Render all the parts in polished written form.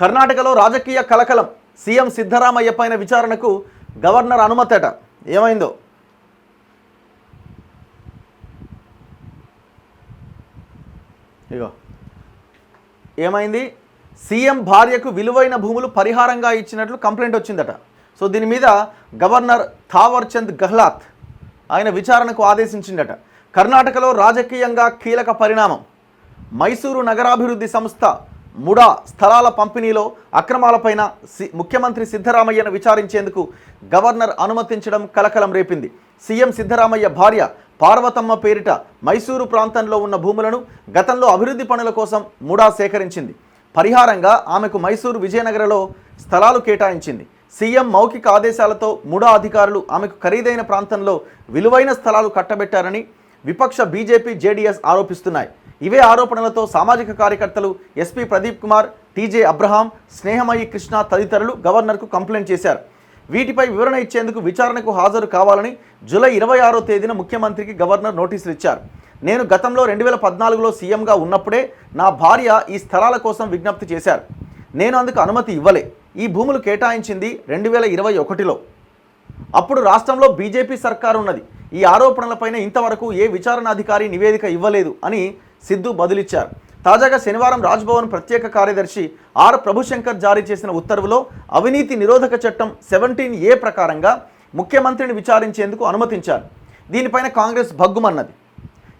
కర్ణాటకలో రాజకీయ కలకలం. సీఎం సిద్ధరామయ్య పైన విచారణకు గవర్నర్ అనుమతట. ఏమైందో ఇగో ఏమైంది. సీఎం భార్యకు విలువైన భూములు పరిహారంగా ఇచ్చినట్లు కంప్లైంట్ వచ్చిందట. సో దీని మీద గవర్నర్ థావర్ చంద్ గెహ్లాట్ ఆయన విచారణకు ఆదేశించిందట. కర్ణాటకలో రాజకీయంగా కీలక పరిణామం. మైసూరు నగరాభివృద్ధి సంస్థ ముడా స్థలాల పంపిణీలో అక్రమాలపైన ముఖ్యమంత్రి సిద్ధరామయ్యను విచారించేందుకు గవర్నర్ అనుమతించడం కలకలం రేపింది. సీఎం సిద్ధరామయ్య భార్య పార్వతమ్మ పేరిట మైసూరు ప్రాంతంలో ఉన్న భూములను గతంలో అభివృద్ధి పనుల కోసం ముడా సేకరించింది. పరిహారంగా ఆమెకు మైసూరు విజయనగరలో స్థలాలు కేటాయించింది. సీఎం మౌఖిక ఆదేశాలతో ముడా అధికారులు ఆమెకు ఖరీదైన ప్రాంతంలో విలువైన స్థలాలు కట్టబెట్టారని విపక్ష బీజేపీ జేడీఎస్ ఆరోపిస్తున్నాయి. ఇవే ఆరోపణలతో సామాజిక కార్యకర్తలు ఎస్పీ ప్రదీప్ కుమార్, టీజే అబ్రహాం, స్నేహమయి కృష్ణ తదితరులు గవర్నర్కు కంప్లైంట్ చేశారు. వీటిపై వివరణ ఇచ్చేందుకు విచారణకు హాజరు కావాలని జూలై 26వ తేదీన ముఖ్యమంత్రికి గవర్నర్ నోటీసులు ఇచ్చారు. నేను గతంలో 2014లో సీఎంగా ఉన్నప్పుడే నా భార్య ఈ స్థలాల కోసం విజ్ఞప్తి చేశారు. నేను అందుకు అనుమతి ఇవ్వలే. ఈ భూములు కేటాయించింది 2021లో. అప్పుడు రాష్ట్రంలో బీజేపీ సర్కారు ఉన్నది. ఈ ఆరోపణలపైన ఇంతవరకు ఏ విచారణ అధికారి నివేదిక ఇవ్వలేదు అని సిద్ధు బదులిచ్చారు. తాజాగా శనివారం రాజ్భవన్ ప్రత్యేక కార్యదర్శి ఆర్ ప్రభుశంకర్ జారీ చేసిన ఉత్తర్వులో అవినీతి నిరోధక చట్టం 17A ప్రకారంగా ముఖ్యమంత్రిని విచారించేందుకు అనుమతించారు. దీనిపైన కాంగ్రెస్ భగ్గుమన్నది.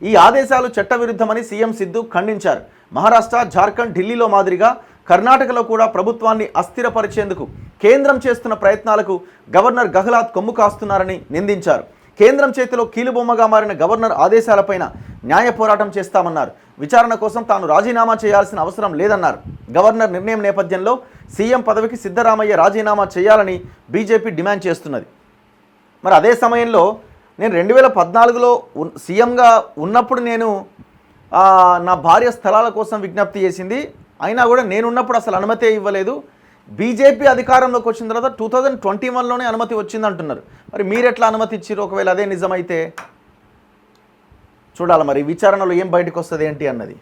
ఈ ఆదేశాలు చట్టవిరుద్ధమని సీఎం సిద్ధు ఖండించారు. మహారాష్ట్ర, జార్ఖండ్, ఢిల్లీలో మాదిరిగా కర్ణాటకలో కూడా ప్రభుత్వాన్ని అస్థిరపరిచేందుకు కేంద్రం చేస్తున్న ప్రయత్నాలకు గవర్నర్ గెహ్లాట్ కొమ్ము కాస్తున్నారని నిందించారు. కేంద్రం చేతిలో కీలుబొమ్మగా మారిన గవర్నర్ ఆదేశాలపైన న్యాయ పోరాటం చేస్తామన్నారు. విచారణ కోసం తాను రాజీనామా చేయాల్సిన అవసరం లేదన్నారు. గవర్నర్ నిర్ణయం నేపథ్యంలో సీఎం పదవికి సిద్ధరామయ్య రాజీనామా చేయాలని బీజేపీ డిమాండ్ చేస్తున్నది. మరి అదే సమయంలో నేను 2014లో సీఎంగా ఉన్నప్పుడు నేను నా భార్య స్థలాల కోసం విజ్ఞప్తి చేసింది. అయినా కూడా నేనున్నప్పుడు అసలు అనుమతే ఇవ్వలేదు. బీజేపీ అధికారంలోకి వచ్చిన తర్వాత 2021లోనే అనుమతి వచ్చిందంటున్నారు. మరి మీరెట్లా అనుమతి ఇచ్చారు? ఒకవేళ అదే నిజమైతే చూడాలి మరి విచారణలో ఏం బయటకు వస్తుంది ఏంటి అన్నది.